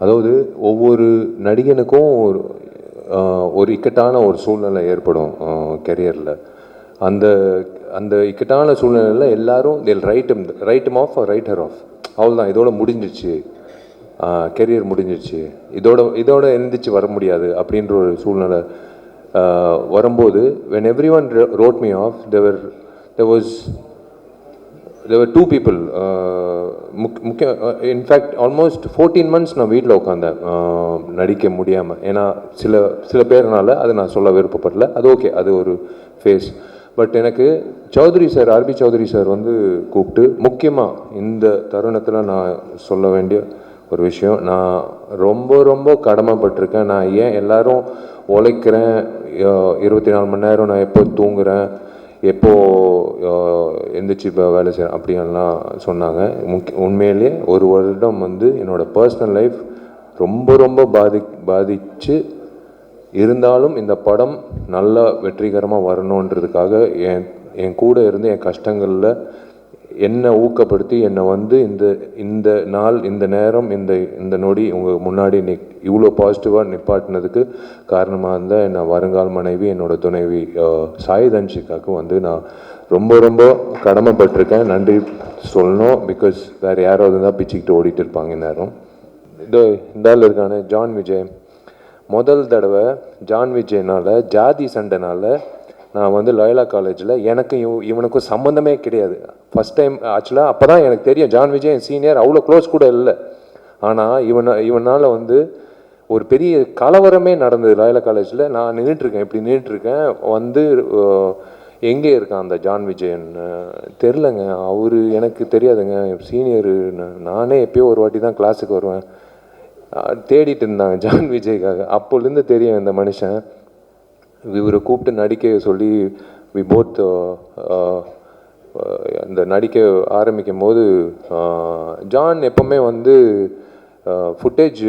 அதாவது ஒவ்வொரு நடிகனுக்கும் ஒரு இக்கட்டான ஒரு சூழ்நிலை ஏற்படும் கெரியரில். அந்த அந்த இக்கட்டான சூழ்நிலையில் எல்லாரும் write off write her off, அவ்வளோதான், இதோட முடிஞ்சிச்சு, கெரியர் முடிஞ்சிச்சு, இதோட எழுந்திரிச்சு வர முடியாது அப்படின்ற ஒரு சூழ்நிலை வரும்போது, when everyone wrote me off, there were two people. In fact almost 14 months நான் வீட்டில் உட்காந்தேன் நடிக்க முடியாமல். ஏன்னா சில பேர்னால அதை நான் சொல்ல விருப்பப்படல. அது ஓகே, அது ஒரு ஃபேஸ். பட் எனக்கு Chowdhury sir, RP Chowdhury sir வந்து கூப்பிட்டு, முக்கியமாக இந்த தருணத்தில் நான் சொல்ல வேண்டிய ஒரு விஷயம், நான் ரொம்ப ரொம்ப கடமைப்பட்டிருக்கேன். நான் ஏன் எல்லாரும் உழைக்கிறேன், 24 மணி நேரம் நான் எப்போ தூங்குறேன், எப்போது எந்திரிச்சு இப்போ வேலை செய்கிறேன் அப்படின்லாம் சொன்னாங்க. உண்மையிலே ஒரு வருடம் வந்து என்னோடய பர்சனல் லைஃப் ரொம்ப ரொம்ப பாதிச்சு இருந்தாலும் இந்த படம் நல்லா வெற்றிகரமாக வரணுன்றதுக்காக என் கூட இருந்து என் கஷ்டங்களில் என்னை ஊக்கப்படுத்தி என்னை வந்து இந்த நாள், இந்த நேரம், இந்த நொடி உங்கள் முன்னாடி இவ்வளோ பாசிட்டிவாக நிப்பாட்டினதுக்கு காரணமாக இருந்தால் என்னை வருங்கால் மனைவி, என்னோடய துணைவி சாய் தன்ஷிகாவுக்கு வந்து நான் ரொம்ப ரொம்ப கடமைப்பட்டிருக்கேன். நன்றி சொல்லணும். பிகாஸ் வேறு யாராவது தான் பிச்சுக்கிட்டு ஓடிட்டு இருப்பாங்க நேரம். இந்த ஆள் இருக்கானே ஜான் விஜய், முதல் தடவை ஜான் விஜய்னால் ஜாதி சண்டைனால் நான் வந்து லயோலா காலேஜில் எனக்கும் இவனுக்கும் சம்மந்தமே கிடையாது. ஃபஸ்ட் டைம் ஆக்சுவலாக அப்போ தான் எனக்கு தெரியும் ஜான் விஜய் என் சீனியர், அவ்வளோ க்ளோஸ் கூட இல்லை. ஆனால் இவனால் வந்து ஒரு பெரிய கலவரமே நடந்தது லயோலா காலேஜில். நான் இப்படி நின்றுட்டுருக்கேன், வந்து எங்கே இருக்கான் அந்த ஜான் விஜயன் தெரிலங்க, அவர் எனக்கு தெரியாதுங்க, சீனியரு, நானே எப்போயோ ஒரு வாட்டி தான் கிளாஸுக்கு வருவேன், தேடிட்டு இருந்தாங்க ஜான் விஜய்க்காக. அப்போலேருந்து தெரியும் இந்த மனுஷன். இவரை கூப்பிட்டு நடிக்க சொல்லி வி போத் அந்த நடிக்க ஆரம்பிக்கும் போது ஜான் எப்போவுமே வந்து ஃபுட்டேஜ்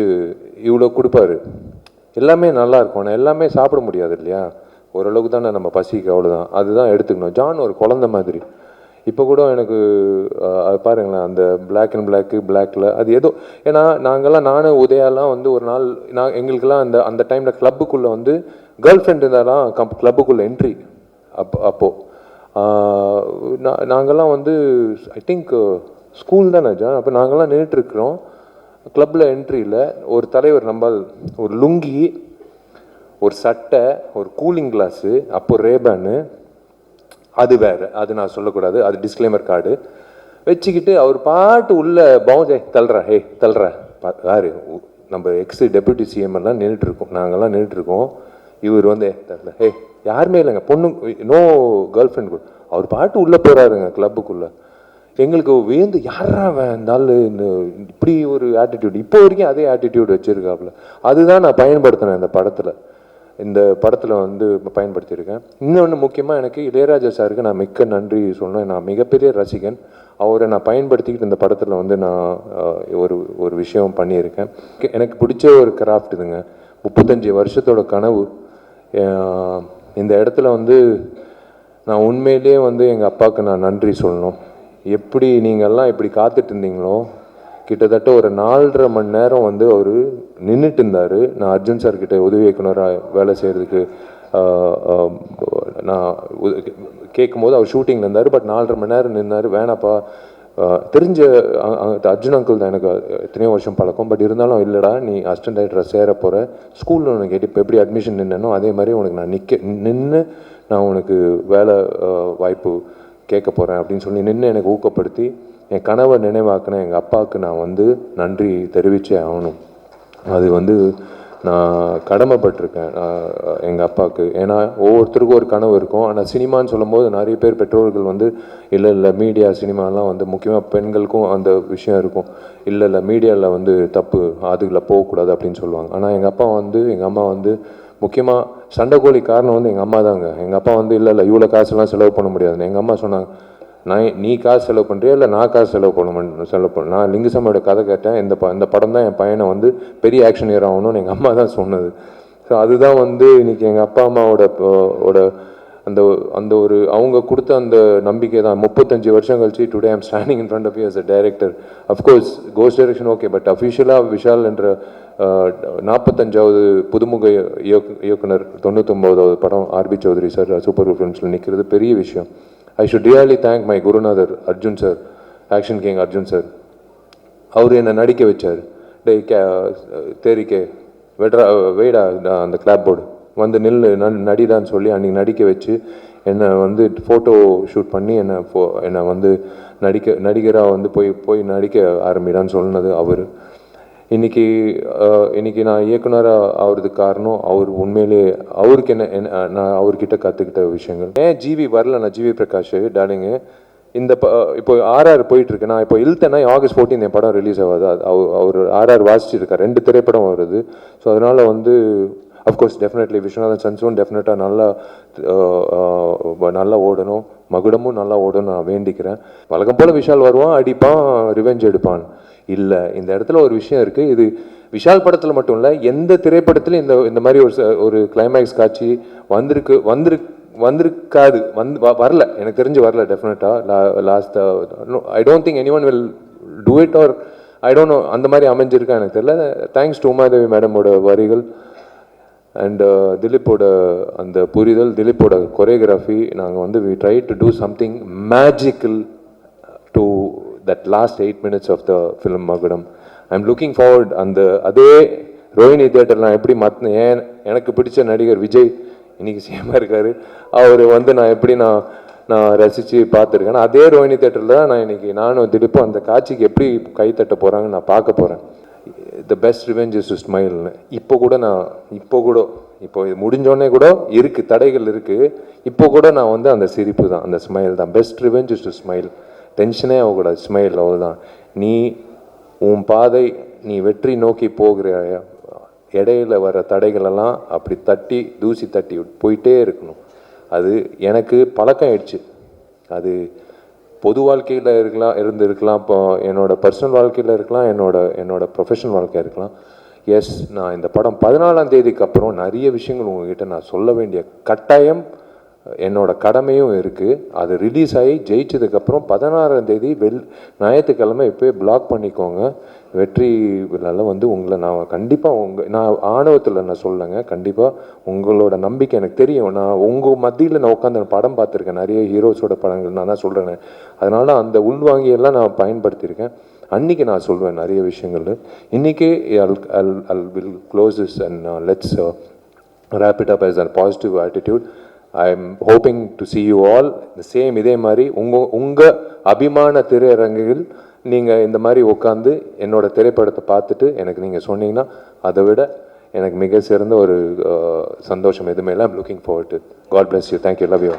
இவ்வளோ கொடுப்பாரு, எல்லாமே நல்லா இருக்கும், ஆனால் எல்லாமே சாப்பிட முடியாது இல்லையா, ஓரளவுக்கு தானே நம்ம பசிக்கு, அவ்வளோதான், அதுதான் எடுத்துக்கணும். ஜான் ஒரு குழந்தை மாதிரி. இப்போ கூட எனக்கு அது பாருங்களேன், அந்த பிளாக்கில் அது ஏதோ, ஏன்னா நானும் உதயாலாம் வந்து ஒரு நாள் எங்களுக்கெல்லாம் அந்த டைமில் கிளப்புக்குள்ளே வந்து கேர்ள் ஃப்ரெண்ட் இருந்தாலாம் கிளப்புக்குள்ளே என்ட்ரி. அப்போது நாங்கள்லாம் வந்து ஐ திங்க் ஸ்கூல் தானே ஜான், அப்போ நாங்கள்லாம் நின்றுட்டுருக்குறோம் கிளப்பில். என்ட்ரியில் ஒரு தலைவர் நம்பால் ஒரு லுங்கி, ஒரு சட்டை, ஒரு கூலிங் கிளாஸு, அப்போது ரேபேனு, அது வேறு, அது நான் சொல்லக்கூடாது, அது டிஸ்க்ளைமர் கார்டு வச்சுக்கிட்டு அவர் பாட்டு உள்ள பவுன்ஸ் தள்ளுற யாரு நம்ம டெப்யூட்டி சிஎம் எல்லாம் நின்றுட்டுருக்கோம், நாங்கள்லாம் நின்றுட்டுருக்கோம். இவர் வந்து தரல, யாருமே இல்லைங்க, பொண்ணு, நோ கேர்ள் ஃப்ரெண்ட் கூட, அவர் பாட்டு உள்ளே போகிறாருங்க கிளப்புக்குள்ளே. எங்களுக்கு வியந்து, யாரா வேண்டாலும் இப்படி ஒரு ஆட்டிடியூட், இப்போ வரைக்கும் அதே ஆட்டிடியூட் வச்சுருக்காப்புல. அதுதான் நான் பயன்படுத்தினேன் இந்த படத்தில் வந்து பயன்படுத்தியிருக்கேன். இன்னொன்று முக்கியமாக எனக்கு இளையராஜா சாருக்கு நான் மிக்க நன்றி சொல்லணும். நான் மிகப்பெரிய ரசிகன். அவரை நான் பயன்படுத்திக்கிட்டு இந்த படத்தில் வந்து நான் ஒரு விஷயம் பண்ணியிருக்கேன். எனக்கு பிடிச்ச ஒரு கிராஃப்ட் இதுங்க, 35 வருஷத்தோட கனவு. இந்த இடத்துல வந்து நான் உண்மையிலேயே வந்து எங்கள் அப்பாவுக்கு நான் நன்றி சொல்லணும். எப்படி நீங்கள்லாம் இப்படி காத்துட்டு இருந்தீங்களோ, கிட்டத்தட்ட ஒரு 4.5 மணி நேரம் வந்து அவர் நின்றுட்டு இருந்தார். நான் அர்ஜுன் சார்கிட்ட உதவி இயக்குனராக வேலை செய்கிறதுக்கு நான் கேட்கும் போது அவர் ஷூட்டிங்கில் இருந்தார். பட் 4.5 மணி நேரம் நின்னார். வேணாப்பா, தெரிஞ்ச அர்ஜுன் அங்கிள் தான், எனக்கு எத்தனையோ வருஷம் பழக்கம். பட் இருந்தாலும், இல்லைடா நீ அசிஸ்டன்ட் டைரக்டராக சேர போகிற, ஸ்கூலில் உனக்கு கேட்டு இப்போ எப்படி அட்மிஷன் நின்னனோ அதே மாதிரி உனக்கு நான் நின்று நான் உனக்கு வேலை வாய்ப்பு கேட்க போகிறேன் அப்படின்னு சொல்லி நின்று எனக்கு ஊக்கப்படுத்தி என் கனவை நினைவாக்கின எங்கள் அப்பாவுக்கு நான் வந்து நன்றி தெரிவித்தே ஆகணும். அது வந்து நான் கடமைப்பட்டிருக்கேன் எங்கள் அப்பாவுக்கு. ஏன்னா ஒவ்வொருத்தருக்கும் ஒரு கனவு இருக்கும். ஆனால் சினிமான்னு சொல்லும்போது நிறைய பேர் பெற்றோர்கள் வந்து இல்லை மீடியா சினிமாலாம் வந்து முக்கியமாக பெண்களுக்கும் அந்த விஷயம் இருக்கும். இல்லை மீடியாவில் வந்து தப்பு, அதுக்குள்ள போகக்கூடாது அப்படின்னு சொல்லுவாங்க. ஆனால் எங்கள் அம்மா வந்து முக்கியமாக சண்டைக்கோழி காரணம் வந்து எங்கள் அம்மா தாங்க. எங்கள் அப்பா வந்து இல்லை இவ்வளோ காசுலாம் செலவு பண்ண முடியாதுன்னு. எங்கள் அம்மா சொன்னாங்க, நீ காசு செலவு பண்ணுறியா இல்லை நான் காசு செலவு பண்ண. நான் லிங்குசாமியோட கதை கேட்டேன், இந்த படம் தான் என் பையனை வந்து பெரிய ஆக்ஷன் ஹீரோ ஆகணும்னு எங்கள் அம்மா தான் சொன்னது. ஸோ அதுதான் வந்து இன்றைக்கி எங்கள் அப்பா அம்மாவோட அந்த அந்த ஒரு அவங்க கொடுத்த அந்த நம்பிக்கை தான் 35 வருஷம் கழிச்சு today I'm standing in front of you as a director. Of course ghost direction okay, but அஃபிஷியலாக விஷால் என்ற 45வது புதுமுக இயக்குனர் 99வது படம் ஆர்பி சௌத்ரி சார் சூப்பர் ஃபிலிம்ஸில் நிற்கிறது பெரிய விஷயம். I should really thank my குருநாதர் Arjun sir, action king Arjun sir. அவர் என்னை நடிக்க வச்சார். டே தேரிக்கே வெய்டா அந்த கிளாப் போர்டு வந்து நடிடான்னு சொல்லி அன்றைக்கி நடிக்க வச்சு என்னை வந்து ஃபோட்டோ ஷூட் பண்ணி என்னை வந்து நடிகராக வந்து போய் நடிக்க ஆரம்பிடான்னு சொன்னது அவர். இன்றைக்கி நான் இயக்குனராக ஆகிறதுக்கு காரணம் அவர். உண்மையிலே அவருக்கு நான் அவர்கிட்ட கற்றுக்கிட்ட விஷயங்கள். ஏன் ஜிவி வரல, நான் ஜிவி பிரகாஷ் டார்லிங்கு இந்த இப்போ ஆர்ஆர் போயிட்டுருக்கு. நான் இப்போ இழுத்தேன்னா ஆகஸ்ட் 14 என் படம் ரிலீஸ் ஆகாது. அவர் ஆர்ஆர் வாசிச்சிருக்கார், 2 திரைப்படம் வருது. ஸோ அதனால் வந்து அஃப்கோர்ஸ் டெஃபினெட்லி விஸ்வநாதன் சன்ஸும் டெஃபினட்டாக நல்லா ஓடணும், மகுடமும் நல்லா ஓடணும் நான் வேண்டிக்கிறேன். வழக்கம் போல் விஷால் வருவான், அடிப்பான், ரிவெஞ்ச் எடுப்பான். இல்லை, இந்த இடத்துல ஒரு விஷயம் இருக்குது. இது விஷால் படத்தில் மட்டும் இல்லை, எந்த திரைப்படத்தில் இந்த மாதிரி ஒரு கிளைமேக்ஸ் காட்சி வந்திருக்காது, வரல, எனக்கு தெரிஞ்சு வரல. டெஃபினட்டாக last I don't think any one will do it or I don't know அந்த மாதிரி அமைஞ்சிருக்கா எனக்கு தெரியல. தேங்க்ஸ் டு உமாதேவி மேடமோட வரிகள் அண்ட் திலீப்போட அந்த புரிதல், திலீப்போட கொரியோகிராஃபி. நாங்கள் வந்து we try to do something magical to that last 8 minutes of the film Magudam. I am looking forward. அதே ரோஹிணி தியேட்டர் நான் எப்படி எனக்கு பிடிச்ச நடிகர் விஜய் இன்றைக்கி சிஎம்மாக இருக்கார், அவர் வந்து நான் ரசித்து பார்த்துருக்கேன். அதே ரோஹிணி தேட்டரில் தான் நானும் திலீப்பும் அந்த காட்சிக்கு எப்படி கைத்தட்ட போகிறாங்கன்னு நான் பார்க்க போகிறேன். The best revenge is to ஸ்மைல்னு இப்போ இது முடிஞ்சோடனே கூட இருக்குது, தடைகள் இருக்குது. இப்போ கூட நான் வந்து அந்த சிரிப்பு தான், அந்த ஸ்மைல் தான். Best revenge is to smile. டென்ஷனே ஆகக்கூடாது, ஸ்மைல், அவ்வளோதான். உன் பாதை, நீ வெற்றி நோக்கி போகிற இடையில வர தடைகளெல்லாம் அப்படி தூசி தட்டி போயிட்டே இருக்கணும். அது எனக்கு பழக்கம் ஆயிடுச்சு. அது பொது வாழ்க்கையில் இருக்கலாம், இப்போ என்னோடய பர்சனல் வாழ்க்கையில் இருக்கலாம், என்னோட ப்ரொஃபஷனல் வாழ்க்கை இருக்கலாம். எஸ், நான் இந்த படம் 14ஆம் தேதிக்கு அப்புறம் நிறைய விஷயங்கள் உங்ககிட்ட நான் சொல்ல வேண்டிய கட்டாயம், என்னோட கடமையும் இருக்குது. அது ரிலீஸ் ஆகி ஜெயிச்சதுக்கப்புறம் 16ஆம் தேதி ஞாயிற்றுக்கிழமை இப்போயே பிளாக் பண்ணிக்கோங்க. வெற்றி விழாவில் வந்து உங்களை நான் கண்டிப்பாக நான் ஆணவத்தில் நான் சொல்லலைங்க, கண்டிப்பாக உங்களோட நம்பிக்கை எனக்கு தெரியும். நான் உங்கள் மத்தியில் நான் உட்காந்து படம் பார்த்துருக்கேன், நிறைய ஹீரோஸோட படங்கள் நான் தான் சொல்கிறேன். அதனால அந்த உள்வாங்கியெல்லாம் நான் பயன்படுத்தியிருக்கேன். அன்றைக்கி நான் சொல்வேன் நிறைய விஷயங்கள். இன்றைக்கி I'll will close this and let's wrap it up as a positive attitude. I am hoping to see you all the same. இதே மாதிரி உங்கள் அபிமான திரையரங்குகள் நீங்கள் இந்த மாதிரி உட்காந்து என்னோட திரைப்படத்தை பார்த்துட்டு எனக்கு நீங்கள் சொன்னீங்கன்னா அதை விட எனக்கு மிக சிறந்த ஒரு சந்தோஷம் எதுவுமே இல்லை. I'm looking forward to. God bless you. Thank you. Love you.